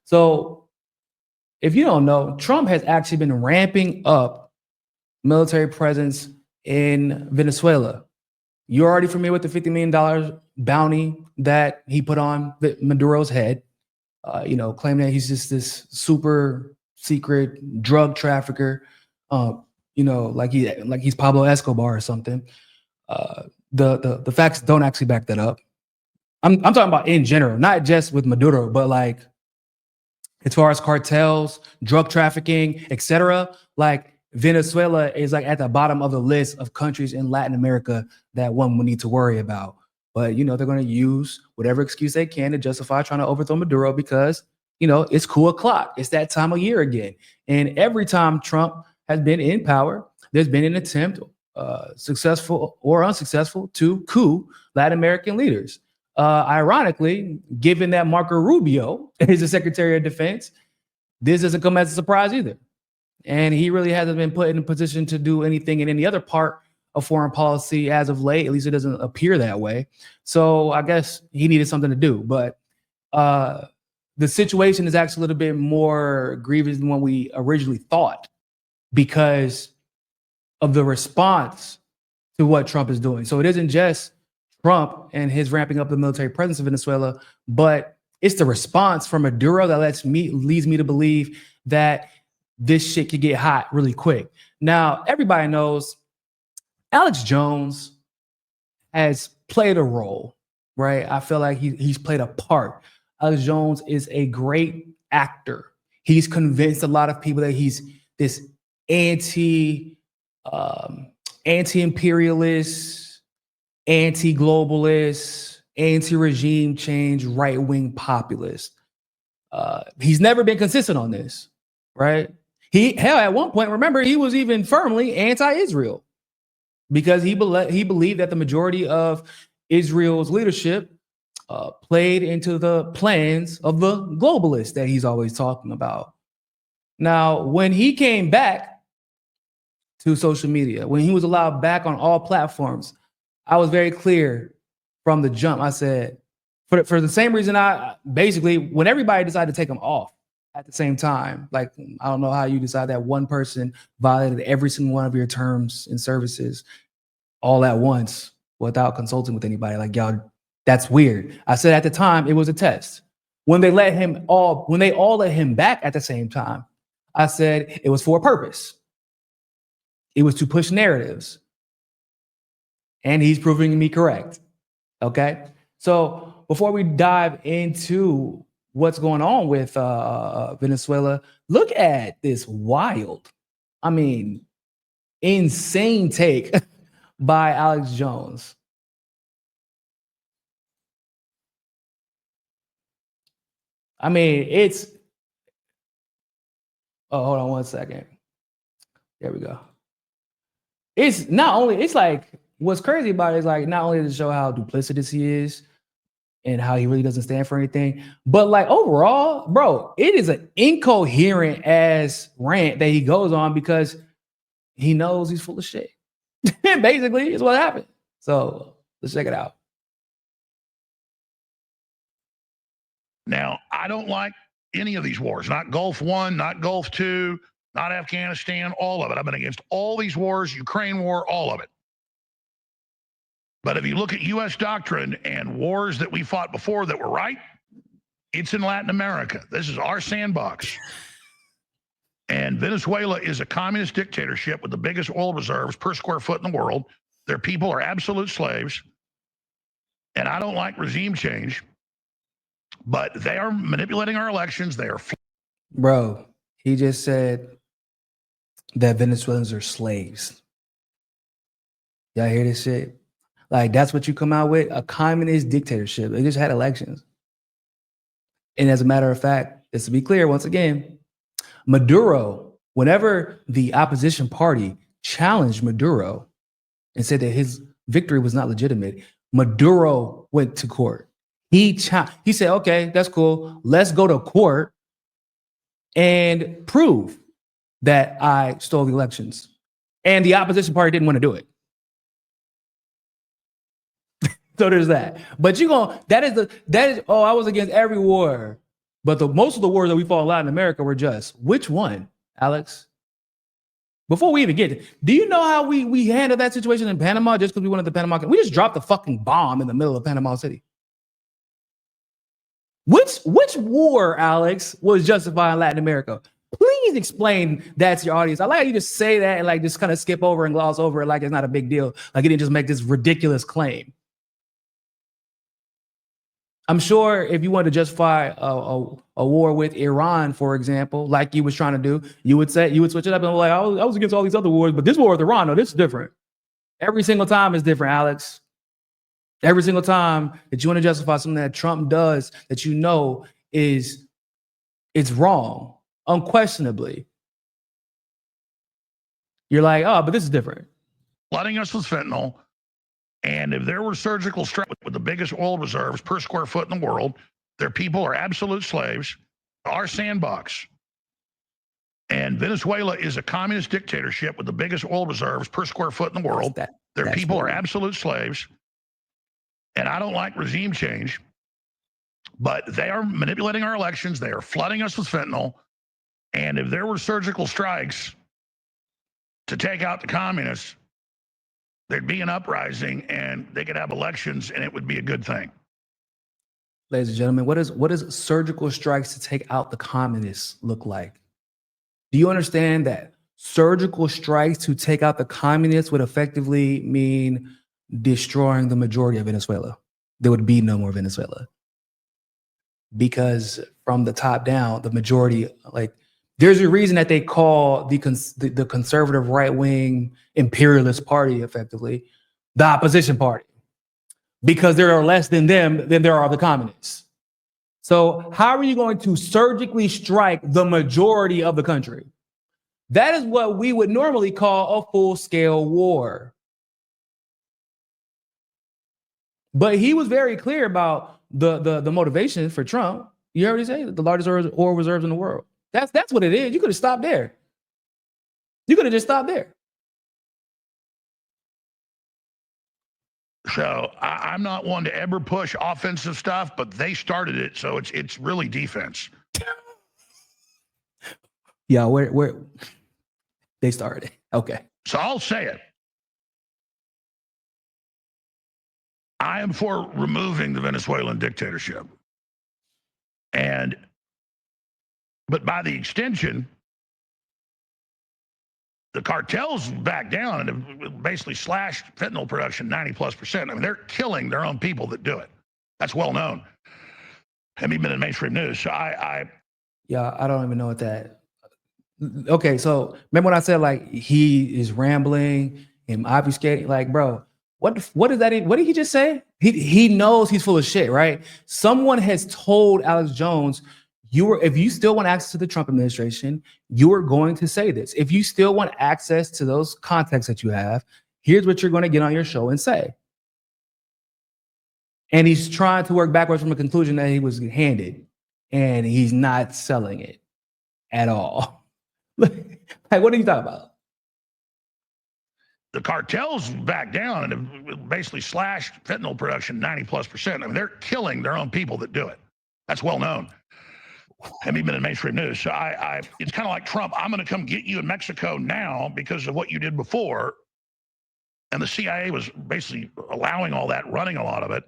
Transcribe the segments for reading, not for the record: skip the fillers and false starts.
So if you don't know, Trump has actually been ramping up military presence in Venezuela. You're already familiar with the $50 million bounty that he put on Maduro's head, claiming that he's just this super secret drug trafficker, like he's Pablo Escobar or something. The facts don't actually back that up. I'm talking about in general, not just with Maduro, but like as far as cartels, drug trafficking, etc. Like Venezuela is like at the bottom of the list of countries in Latin America that one would need to worry about. But they're going to use whatever excuse they can to justify trying to overthrow Maduro because it's cool o'clock. It's that time of year again. And every time Trump has been in power, there's been an attempt, successful or unsuccessful, to coup Latin American leaders. Ironically, given that Marco Rubio is the Secretary of Defense, this doesn't come as a surprise either. And he really hasn't been put in a position to do anything in any other part of foreign policy as of late. At least it doesn't appear that way. So I guess he needed something to do. But the situation is actually a little bit more grievous than what we originally thought because of the response to what Trump is doing. So it isn't just Trump and his ramping up the military presence in Venezuela, but it's the response from Maduro that leads me to believe that this shit could get hot really quick. Now, everybody knows Alex Jones has played a role, right? I feel like he's played a part. Alex Jones is a great actor. He's convinced a lot of people that he's this anti-imperialist, anti-globalist, anti-regime change, right-wing populist. He's never been consistent on this, right? At one point, remember, he was even firmly anti-Israel because he believed that the majority of Israel's leadership played into the plans of the globalists that he's always talking about. Now, when he came back to social media, when he was allowed back on all platforms, I was very clear from the jump. I said, for the same reason when everybody decided to take him off at the same time, like, I don't know how you decide that one person violated every single one of your terms and services all at once without consulting with anybody. Like, y'all, that's weird. I said at the time it was a test. When they all let him back at the same time, I said it was for a purpose. It was to push narratives. And he's proving me correct. Okay. So before we dive into what's going on with Venezuela, look at this wild, insane take by Alex Jones. Hold on one second. There we go. What's crazy about it is like, not only to show how duplicitous he is and how he really doesn't stand for anything, but like overall, bro, it is an incoherent ass rant that he goes on because he knows he's full of shit. Basically, is what happened. So let's check it out. Now, I don't like any of these wars, not Gulf War, not Gulf II, not Afghanistan, all of it. I've been against all these wars, Ukraine war, all of it. But if you look at U.S. doctrine and wars that we fought before that were right, it's in Latin America. This is our sandbox. And Venezuela is a communist dictatorship with the biggest oil reserves per square foot in the world. Their people are absolute slaves. And I don't like regime change, but they are manipulating our elections. They are. Bro, he just said that Venezuelans are slaves. Y'all hear this shit? Like, that's what you come out with? A communist dictatorship. They just had elections. And as a matter of fact, just to be clear, once again, Maduro, whenever the opposition party challenged Maduro and said that his victory was not legitimate, Maduro went to court. He said, okay, that's cool. Let's go to court and prove that I stole the elections. And the opposition party didn't want to do it. So there's that. But I was against every war. But most of the wars that we fought in Latin America were just. Which one, Alex? Before we even get to, do you know how we handled that situation in Panama just because we wanted the Panama? We just dropped a fucking bomb in the middle of Panama City. Which war, Alex, was justified in Latin America? Please explain that to your audience. I like how you just say that and like just kind of skip over and gloss over it like it's not a big deal. Like you didn't just make this ridiculous claim. I'm sure if you wanted to justify a war with Iran, for example, like you was trying to do, you would switch it up and be like, I was against all these other wars, but this war with Iran, no, this is different. Every single time is different, Alex. Every single time that you want to justify something that Trump does that you know it's wrong, unquestionably. You're like, oh, but this is different. Flooding us with fentanyl. And if there were surgical strikes with the biggest oil reserves per square foot in the world, their people are absolute slaves, our sandbox. And Venezuela is a communist dictatorship with the biggest oil reserves per square foot in the world. Their people are absolute slaves. And I don't like regime change, but they are manipulating our elections. They are flooding us with fentanyl. And if there were surgical strikes to take out the communists, there'd be an uprising and they could have elections and it would be a good thing. Ladies and gentlemen, what does surgical strikes to take out the communists look like? Do you understand that surgical strikes to take out the communists would effectively mean destroying the majority of Venezuela? There would be no more Venezuela. Because from the top down, the majority, like, there's a reason that they call the conservative right-wing imperialist party effectively the opposition party, because there are less than them than there are the communists. So how are you going to surgically strike the majority of the country? That is what we would normally call a full-scale war. But he was very clear about the motivation for Trump. You heard what he said? The largest oil reserves in the world. That's what it is. You could have stopped there. You could have just stopped there. So I'm not one to ever push offensive stuff, but they started it, so it's really defense. Yeah, where they started it. Okay. So I'll say it. I am for removing the Venezuelan dictatorship. But by the extension, the cartels back down and have basically slashed fentanyl production 90+%. I mean, they're killing their own people that do it. That's well known. Haven't even been in mainstream news. So yeah, I don't even know what that. Okay, so remember when I said like he is rambling and obfuscating? Like, bro, what is that? What did he just say? He knows he's full of shit, right? Someone has told Alex Jones, if you still want access to the Trump administration, you are going to say this. If you still want access to those contacts that you have, here's what you're going to get on your show and say. And he's trying to work backwards from a conclusion that he was handed, and he's not selling it at all. Like, what are you talking about? The cartels back down and have basically slashed fentanyl production 90+%. I mean, they're killing their own people that do it. That's well known. Haven't even been in mainstream news. So it's kind of like Trump. I'm going to come get you in Mexico now because of what you did before. And the CIA was basically allowing all that, running a lot of it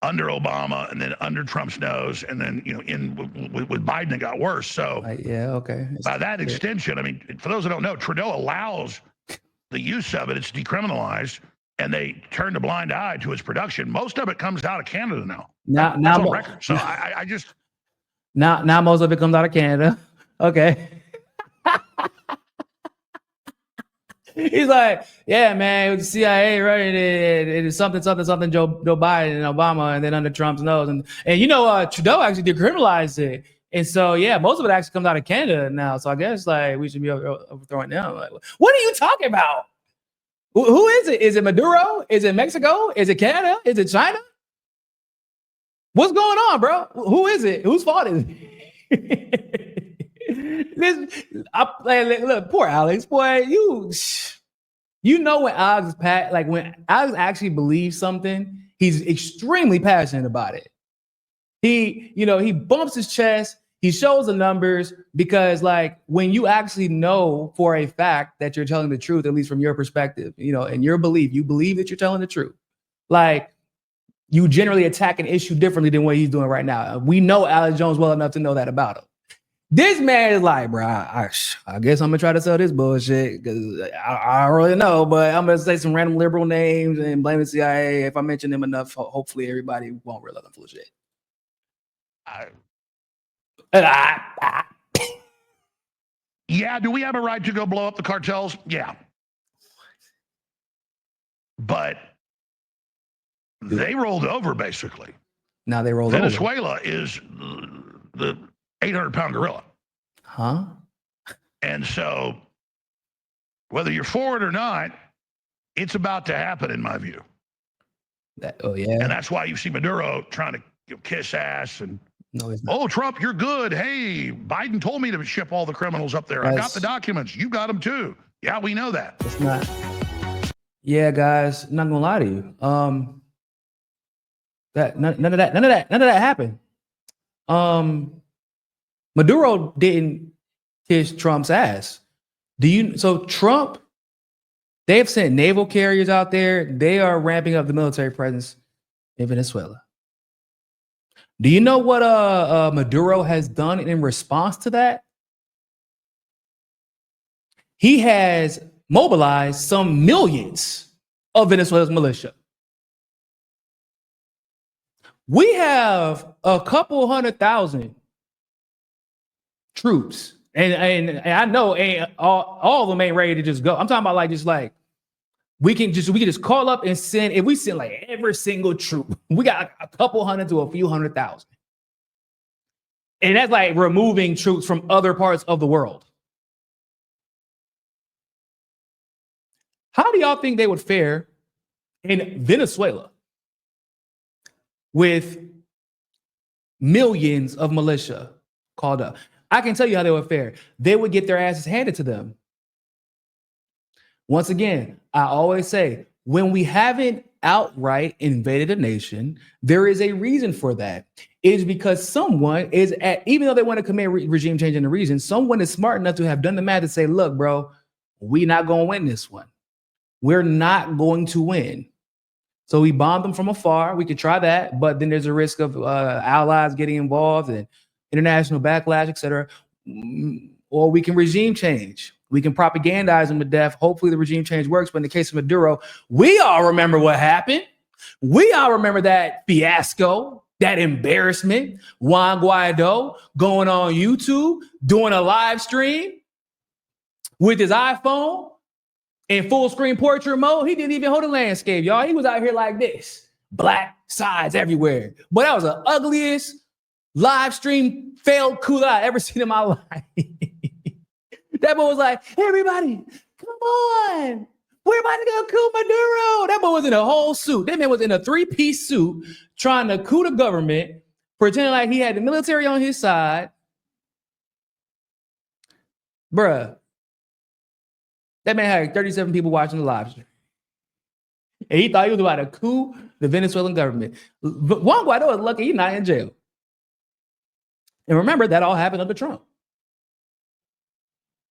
under Obama and then under Trump's nose. And then, with Biden, it got worse. So yeah, okay. By that extension, I mean, for those that don't know, Trudeau allows the use of it. It's decriminalized. And they turned a blind eye to its production. Most of it comes out of Canada now. That's on record. So I just now most of it comes out of Canada. Okay. He's like, yeah, man, it was the CIA, right? It is something, Joe Biden and Obama, and then under Trump's nose. And Trudeau actually decriminalized it. And so, yeah, most of it actually comes out of Canada now. So I guess like we should be overthrowing them. Like, what are you talking about? Who is it? Is it Maduro? Is it Mexico? Is it Canada? Is it China? What's going on, bro? Who is it? Whose fault is it? Look, poor Alex, boy. You know when Alex is when Alex actually believes something, he's extremely passionate about it. he bumps his chest. He shows the numbers because, like, when you actually know for a fact that you're telling the truth, at least from your perspective, and your belief, you believe that you're telling the truth. Like, you generally attack an issue differently than what he's doing right now. We know Alex Jones well enough to know that about him. This man is like, bro, I guess I'm gonna try to sell this bullshit because I don't really know, but I'm gonna say some random liberal names and blame the CIA. If I mention them enough, hopefully everybody won't realize I'm full of shit. Yeah, do we have a right to go blow up the cartels? Yeah. But they rolled over, basically. Now they rolled Venezuela over. is the 800-pound gorilla. Huh? And so, whether you're for it or not, it's about to happen, in my view. Oh, yeah. And that's why you see Maduro trying to kiss ass and, no, he's not. Oh, Trump, you're good. Hey, Biden told me to ship all the criminals up there. I got the documents. You got them too. Yeah, we know that. It's not. Yeah, guys, not gonna lie to you. None of that happened. Maduro didn't kiss Trump's ass. So Trump, they have sent naval carriers out there. They are ramping up the military presence in Venezuela. Do you know what Maduro has done in response to that? He has mobilized some millions of Venezuela's militia. We have a couple 100,000 troops, and I know all of them ain't ready to just go. I'm talking about we can just call up and send. If we send like every single troop, we got a couple hundred to a few 100,000, and that's like removing troops from other parts of the world. How do y'all think they would fare in Venezuela with millions of militia called up? I can tell you how they would fare. They would get their asses handed to them. Once again, I always say, when we haven't outright invaded a nation, there is a reason for that. It is because someone is even though they want to commit regime change in the region, someone is smart enough to have done the math to say, look, bro, we're not going to win this one. We're not going to win. So we bomb them from afar. We could try that, but then there's a risk of allies getting involved and international backlash, etc. Or we can regime change. We can propagandize them to death. Hopefully the regime change works. But in the case of Maduro, we all remember what happened. We all remember that fiasco, that embarrassment. Juan Guaido going on YouTube, doing a live stream with his iPhone in full screen portrait mode. He didn't even hold a landscape, y'all. He was out here like this, black sides everywhere. But that was the ugliest live stream failed coup that I ever seen in my life. That boy was like, hey, everybody, come on. We're about to go coup Maduro. That boy was in a whole suit. That man was in a 3-piece suit trying to coup the government, pretending like he had the military on his side. Bruh. That man had 37 people watching the live stream. And he thought he was about to coup the Venezuelan government. Juan Guaido is lucky he's not in jail. And remember, that all happened under Trump.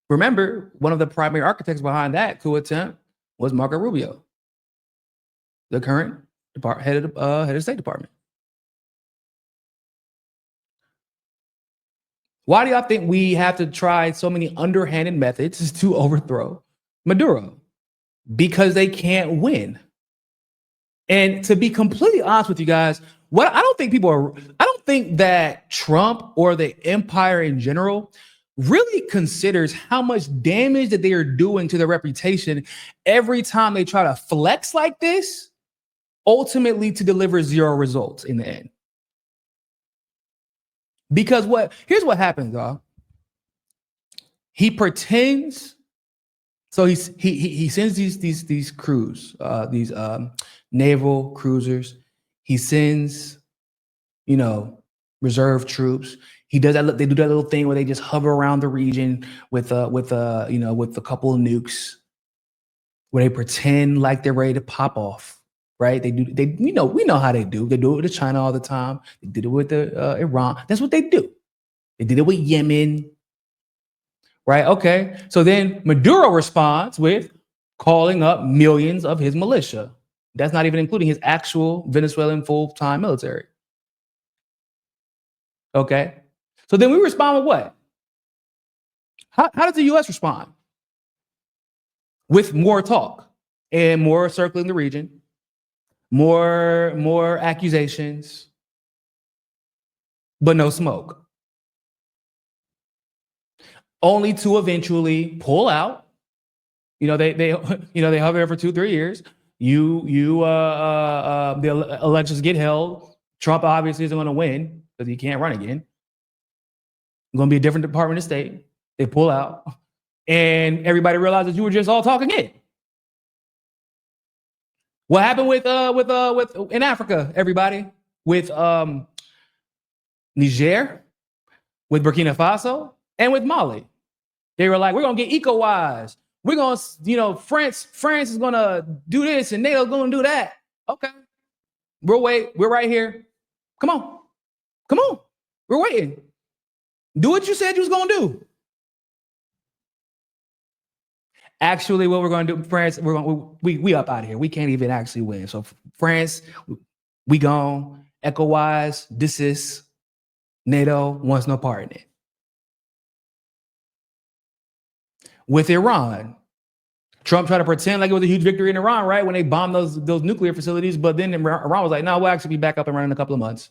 Remember, one of the primary architects behind that coup attempt was Marco Rubio, the current head of the State Department. Why do y'all think we have to try so many underhanded methods to overthrow Maduro? Because they can't win. And to be completely honest with you guys, I don't think that Trump or the empire in general really considers how much damage that they are doing to their reputation every time they try to flex like this, ultimately to deliver zero results in the end. Because here's what happens, y'all. He pretends. So he sends these crews, these naval cruisers. He sends, reserve troops. He does that. They do that little thing where they just hover around the region with a couple of nukes, where they pretend like they're ready to pop off. right? We know how they do. They do it with China all the time. They did it with Iran. That's what they do. They did it with Yemen, right? Okay. So then Maduro responds with calling up millions of his militia. That's not even including his actual Venezuelan full-time military. Okay. So then we respond with what? How does the U.S. respond? With more talk and more circling the region, more accusations, but no smoke. Only to eventually pull out. They hover for 2-3 years. The elections get held. Trump obviously isn't going to win because he can't run again. It's going to be a different Department of State. They pull out, and everybody realizes you were just all talking in. What happened with in Africa, everybody? With Niger, with Burkina Faso, and with Mali. They were like, we're gonna get eco-wise. We're gonna, France is gonna do this and NATO's gonna do that. Okay. We're right here. Come on. We're waiting. Do what you said you was gonna do. Actually, what we're going to do, France, we up out of here. We can't even actually win. So France, we gone. ECOWIS, desist. NATO wants no part in it. With Iran, Trump tried to pretend like it was a huge victory in Iran, right? When they bombed those nuclear facilities, but then Iran was like, no, we'll actually be back up and running in a couple of months.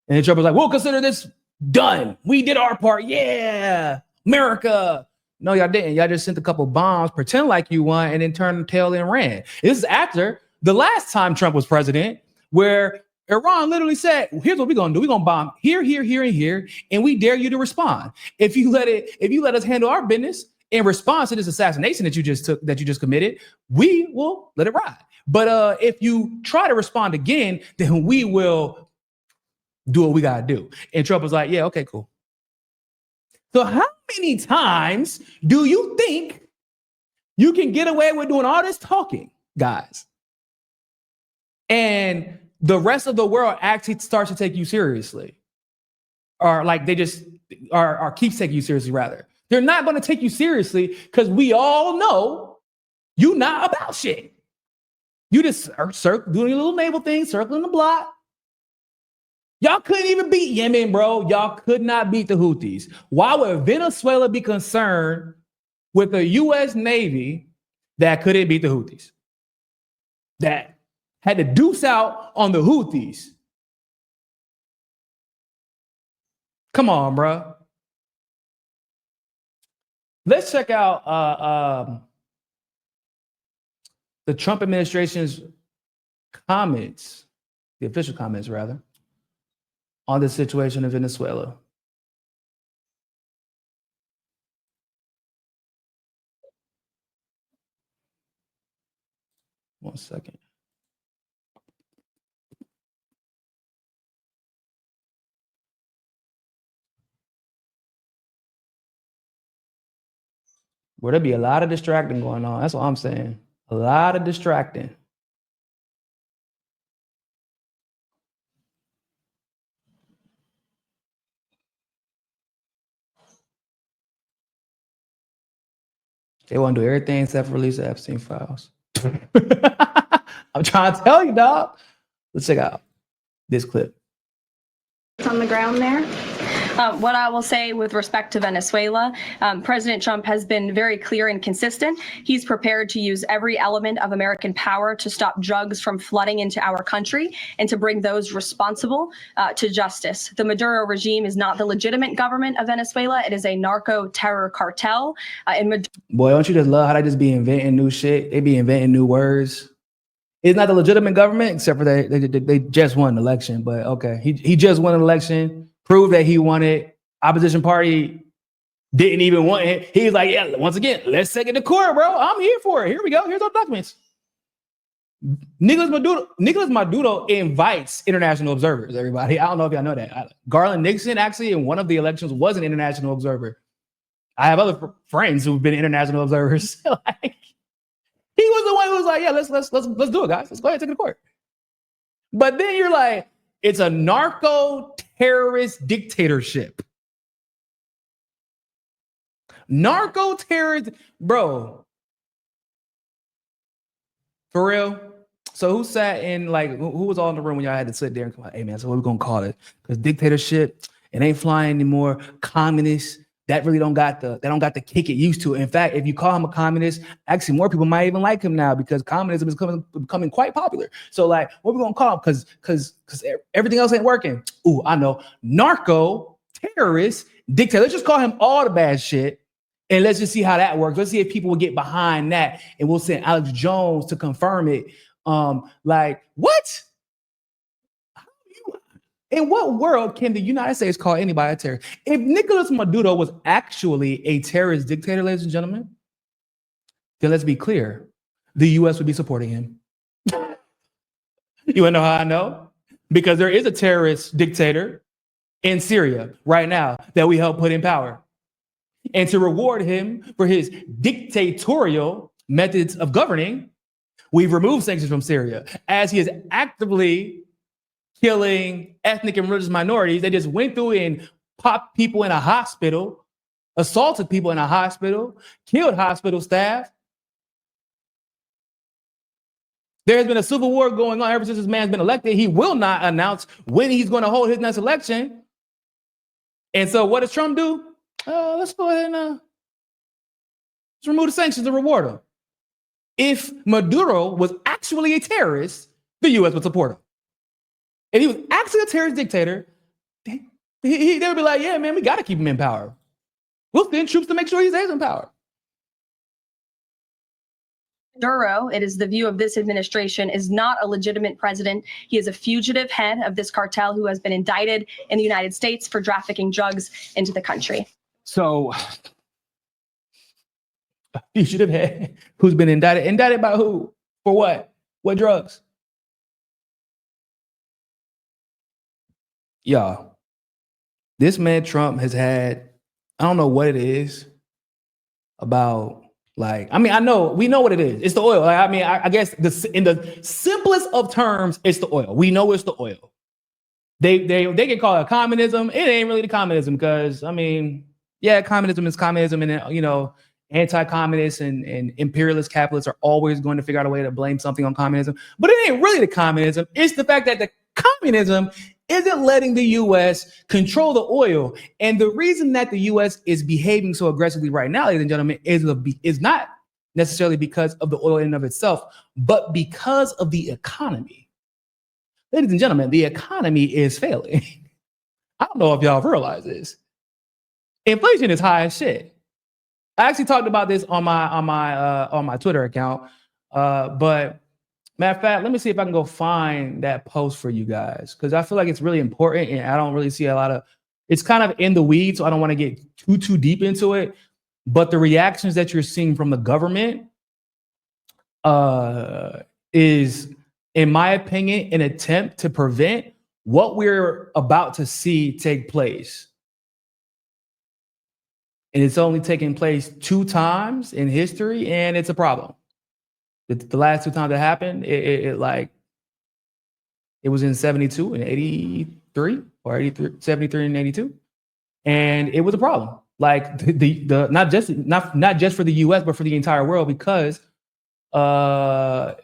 And then Trump was like, we'll consider this done. We did our part. Yeah, America. No, y'all didn't. Y'all just sent a couple bombs, pretend like you won, and then turned the tail and ran. This is after the last time Trump was president, where Iran literally said, here's what we're gonna do. We're gonna bomb here, here, here, and here, and we dare you to respond. If you let us handle our business in response to this assassination that you just committed, we will let it ride. But if you try to respond again, then we will do what we gotta do. And Trump was like, yeah, okay, cool. So how many times do you think you can get away with doing all this talking, guys? And the rest of the world actually starts to take you seriously. Or like they just are keeps taking you seriously, rather. They're not going to take you seriously because we all know you not about shit. You just are doing a little naval thing, circling the block. Y'all couldn't even beat Yemen, bro. Y'all could not beat the Houthis. Why would Venezuela be concerned with a U.S. Navy that couldn't beat the Houthis? That had to deuce out on the Houthis. Come on, bro. Let's check out the Trump administration's comments, the official comments, rather, on the situation in Venezuela. One second. Well, there'll be a lot of distracting going on. That's what I'm saying. A lot of distracting. They want to do everything except for release the Epstein files. I'm trying to tell you, dog. Let's check out this clip. On the ground there. What I will say with respect to Venezuela, President Trump has been very clear and consistent. He's prepared to use every element of American power to stop drugs from flooding into our country and to bring those responsible to justice. The Maduro regime is not the legitimate government of Venezuela. It is a narco-terror cartel. Boy, don't you just love how they just be inventing new shit? They be inventing new words. It's not the legitimate government, except for they just won an election. But okay, he just won an election. Proved that he won it. Opposition party didn't even want it. He was like, yeah, once again, let's take it to court, bro. I'm here for it. Here we go. Here's our documents. Nicolas Maduro invites international observers, everybody. I don't know if y'all know that. Garland Nixon actually in one of the elections was an international observer. I have other friends who've been international observers. Like, he was the one who was like, yeah, let's do it, guys. Let's go ahead and take it to court. But then you're like, it's a narco-terrorist dictatorship. Narco-terrorist, bro. For real? So who sat in, like, who was all in the room when y'all had to sit there and come out, hey man, so what we gonna call it? Because dictatorship, it ain't flying anymore. Communists, that really don't got the kick it used to. In fact, if you call him a communist, actually more people might even like him now because communism is becoming quite popular. So like, what we gonna call him? Because everything else ain't working. Ooh, I know. Narco, terrorist, dictator. Let's just call him all the bad shit. And let's just see how that works. Let's see if people will get behind that. And we'll send Alex Jones to confirm it. Like, what? In what world can the United States call anybody a terrorist? If Nicolas Maduro was actually a terrorist dictator, ladies and gentlemen, then let's be clear. The US would be supporting him. You wanna know how I know? Because there is a terrorist dictator in Syria right now that we help put in power. And to reward him for his dictatorial methods of governing, we've removed sanctions from Syria. As he is actively killing ethnic and religious minorities, they just went through and popped people in a hospital, assaulted people in a hospital, killed hospital staff. There has been a civil war going on ever since this man's been elected. He will not announce when he's going to hold his next election. And so what does Trump do? Let's go ahead and let's remove the sanctions to reward him. If Maduro was actually a terrorist, the U.S. would support him. If he was actually a terrorist dictator, they would be like, yeah, man, we got to keep him in power. We'll send troops to make sure he stays in power. Maduro, it is the view of this administration, is not a legitimate president. He is a fugitive head of this cartel who has been indicted in the United States for trafficking drugs into the country. So, a fugitive head who's been indicted. Indicted by who? For what? What drugs? Y'all, this man Trump has had, I don't know what it is about, like, I mean, we know what it is. It's the oil. Like, I mean, I guess in the simplest of terms, it's the oil. We know it's the oil. They can call it communism. It ain't really the communism because, I mean, yeah, communism is communism, and you know, anti-communists and imperialist capitalists are always going to figure out a way to blame something on communism. But it ain't really the communism. It's the fact that the communism isn't letting the U.S. control the oil. And the reason that the U.S. is behaving so aggressively right now, ladies and gentlemen, is not necessarily because of the oil in and of itself, but because of the economy. Ladies and gentlemen, the economy is failing. I don't know if y'all realize this. Inflation is high as shit. I actually talked about this on my Twitter account, but matter of fact, let me see if I can go find that post for you guys because I feel like it's really important and I don't really see a lot of. It's kind of in the weeds, so I don't want to get too deep into it. But the reactions that you're seeing from the government is, in my opinion, an attempt to prevent what we're about to see take place. And it's only taken place 2 times in history, and it's a problem. The last 2 times it happened, it was in 72 and 83, or 83, 73 and 82. And it was a problem. Like the not just for the US, but for the entire world, because how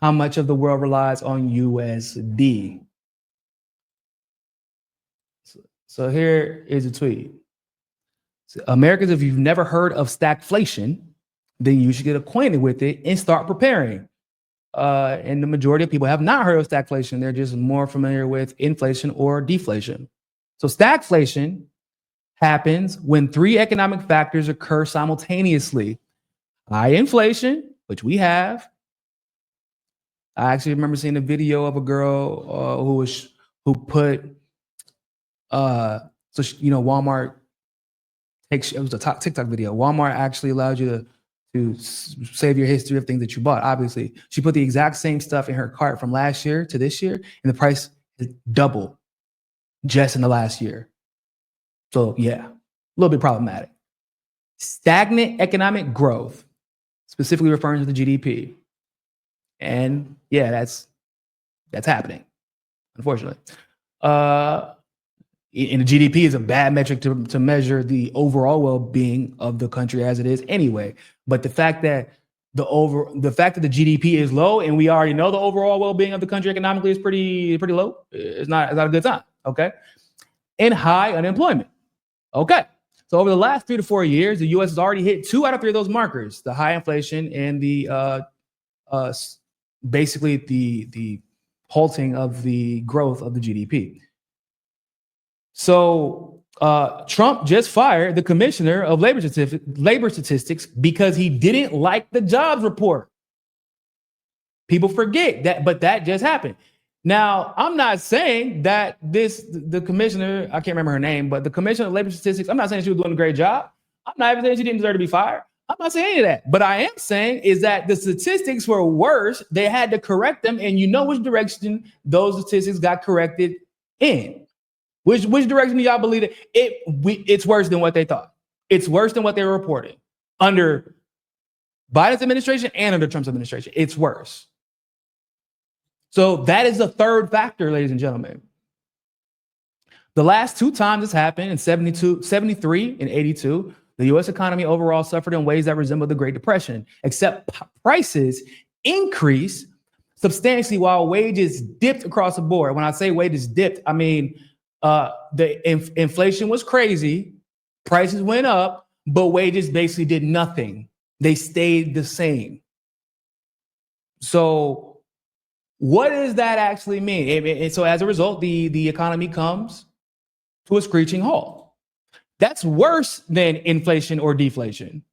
much of the world relies on USD. So here is a tweet. Americans, if you've never heard of stagflation, then you should get acquainted with it and start preparing. And the majority of people have not heard of stagflation. They're just more familiar with inflation or deflation. So stagflation happens when 3 economic factors occur simultaneously. High inflation, which we have. I actually remember seeing a video of a girl who put, Walmart, it was a TikTok video. Walmart actually allowed you to save your history of things that you bought. Obviously, she put the exact same stuff in her cart from last year to this year, and the price is double just in the last year. So yeah, a little bit problematic. Stagnant economic growth, specifically referring to the GDP. And yeah, that's That's happening, unfortunately. And the GDP is a bad metric to measure the overall well-being of the country as it is anyway. But the fact that the GDP is low, and we already know the overall well-being of the country economically is pretty low. It's not a good time. Okay, and high unemployment. Okay, so over the last 3 to 4 years, the U.S. has already hit 2 out of 3 of those markers: the high inflation and the basically the halting of the growth of the GDP. So Trump just fired the commissioner of labor statistics because he didn't like the jobs report. People forget that, but that just happened. Now, I'm not saying that the commissioner, I can't remember her name, but the commissioner of labor statistics, I'm not saying she was doing a great job. I'm not even saying she didn't deserve to be fired. I'm not saying any of that. But I am saying is that the statistics were worse. They had to correct them. And you know which direction those statistics got corrected in. Which direction do y'all believe that it's worse than what they thought? It's worse than what they were reporting under Biden's administration and under Trump's administration. It's worse. So that is the third factor, ladies and gentlemen. The last 2 times this happened, in 73 and 82, the U.S. economy overall suffered in ways that resembled the Great Depression, except prices increased substantially while wages dipped across the board. When I say wages dipped, I mean inflation was crazy, prices went up, but wages basically did nothing. They stayed the same. So what does that actually mean? And so as a result, the economy comes to a screeching halt. That's worse than inflation or deflation.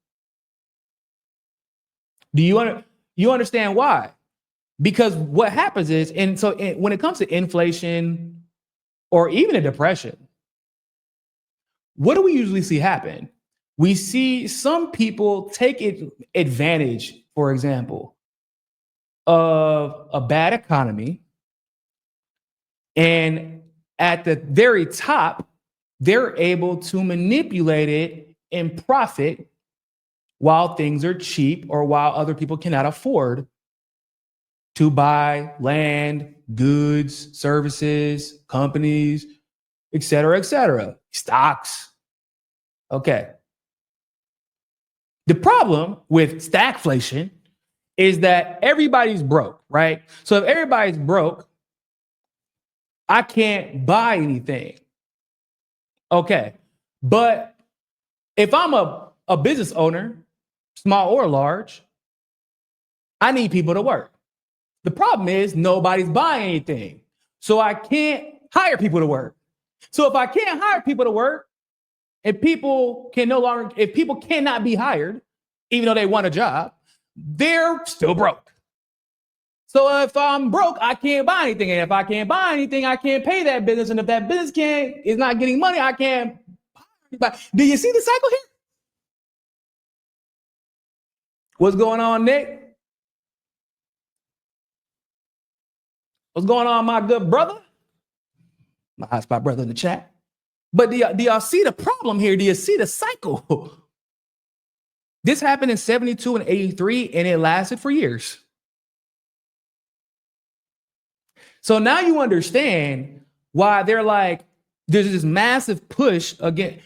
Do you understand why? Because what happens is, when it comes to inflation or even a depression, what do we usually see happen? We see some people take advantage, for example, of a bad economy, and at the very top, they're able to manipulate it and profit while things are cheap or while other people cannot afford to buy land, goods, services, companies, et cetera, stocks. Okay. The problem with stagflation is that everybody's broke, right? So if everybody's broke, I can't buy anything. Okay. But if I'm a business owner, small or large, I need people to work. The problem is nobody's buying anything. So I can't hire people to work. So if I can't hire people to work, if people cannot be hired, even though they want a job, they're still broke. So if I'm broke, I can't buy anything. And if I can't buy anything, I can't pay that business. And if that business is not getting money, I can't buy. Do you see the cycle here? What's going on, Nick? What's going on, my good brother? My hotspot brother in the chat. But do y'all see the problem here? Do you see the cycle? This happened in 72 and 83, and it lasted for years. So now you understand why they're like, there's this massive push again.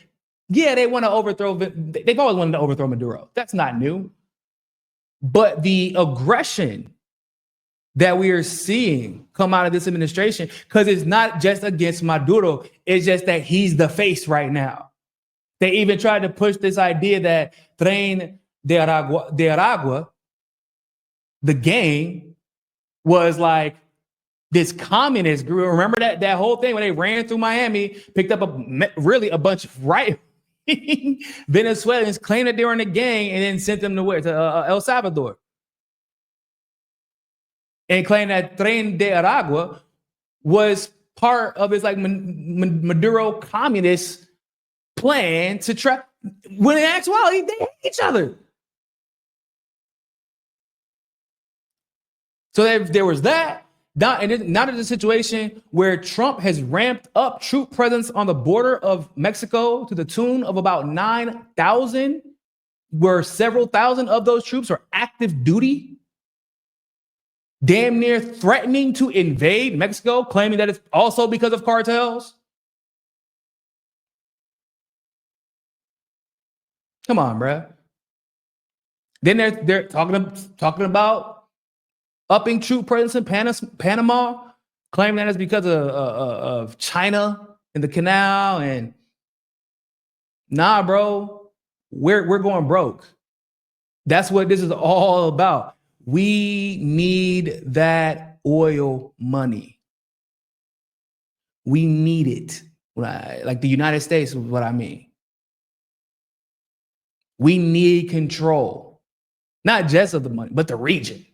Yeah, they want to overthrow, they've always wanted to overthrow Maduro. That's not new. But the aggression that we are seeing come out of this administration, because it's not just against Maduro, it's just that he's the face right now. They even tried to push this idea that Tren de Aragua, the gang, was like this communist group. Remember that whole thing when they ran through Miami, picked up a bunch of right Venezuelans, claimed that they were in the gang, and then sent them to where? To El Salvador. And claimed that Tren de Aragua was part of his like Maduro communist plan to try. When in actuality, they hate each other. So there was that. Now there's a situation where Trump has ramped up troop presence on the border of Mexico to the tune of about 9,000, where several thousand of those troops are active duty. damn near threatening to invade Mexico, claiming that it's also because of cartels. Come on, bruh. Then they're talking about upping troop presence in Panama, claiming that it's because of China and the canal. And nah, bro, we're going broke. That's what this is all about. We need that oil money. We need it. Like the United States is what I mean. We need control, not just of the money, but the region.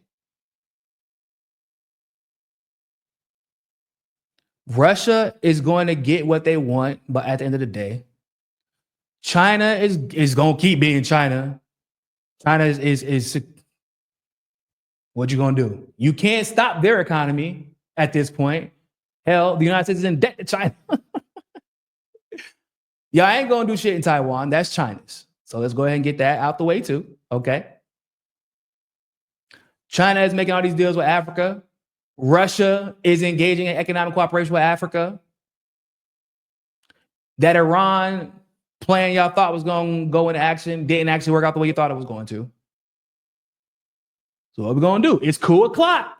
Russia is going to get what they want, but at the end of the day, China is going to keep being China. China is what you going to do? You can't stop their economy at this point. Hell, the United States is in debt to China. Y'all ain't going to do shit in Taiwan. That's China's. So let's go ahead and get that out the way too. Okay. China is making all these deals with Africa. Russia is engaging in economic cooperation with Africa. That Iran plan y'all thought was going to go into action didn't actually work out the way you thought it was going to. So what we're going to do? It's cool o'clock.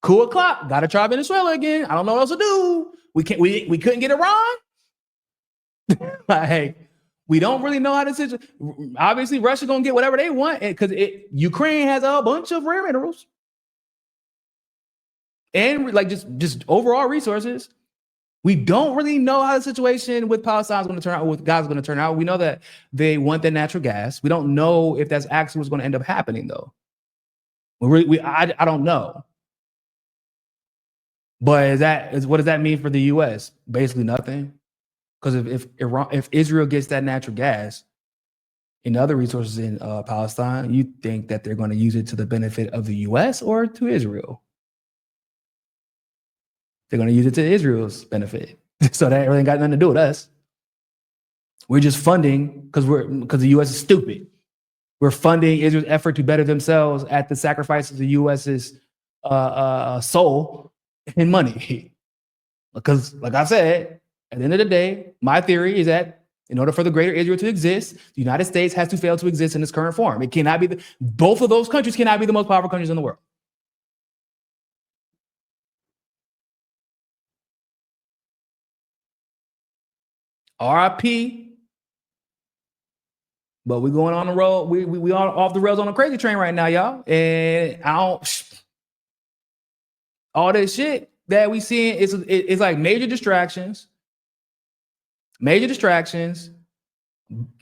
Cool o'clock. Got to try Venezuela again. I don't know what else to do. We couldn't get Iran. Like, we don't really know how to situation. Obviously, Russia gonna get whatever they want because Ukraine has a bunch of rare minerals and like just overall resources. We don't really know how the situation with Palestine is going to turn out, with Gaza is going to turn out. We know that they want their natural gas. We don't know if that's actually what's going to end up happening, though. I don't know. But what does that mean for the U.S.? Basically nothing. Because if Israel gets that natural gas and other resources in Palestine, you think that they're going to use it to the benefit of the U.S. or to Israel? They're going to use it to Israel's benefit. So that really ain't got nothing to do with us. We're just funding because the U.S. is stupid. We're funding Israel's effort to better themselves at the sacrifice of the U.S.'s soul and money. Because, like I said, at the end of the day, my theory is that in order for the greater Israel to exist, the United States has to fail to exist in its current form. It cannot be both of those countries cannot be the most powerful countries in the world. RIP. But we're going on the road. We are off the rails on a crazy train right now, y'all. And all this shit that we seeing it's like major distractions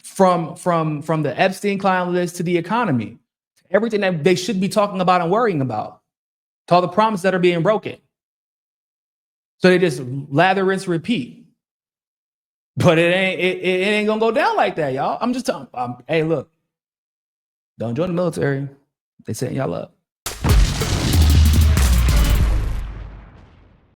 from the Epstein client list to the economy, everything that they should be talking about and worrying about, to all the promises that are being broken. So they just lather, rinse, repeat. But it ain't gonna go down like that, y'all. I'm just telling. Hey, look, don't join the military. They setting y'all up.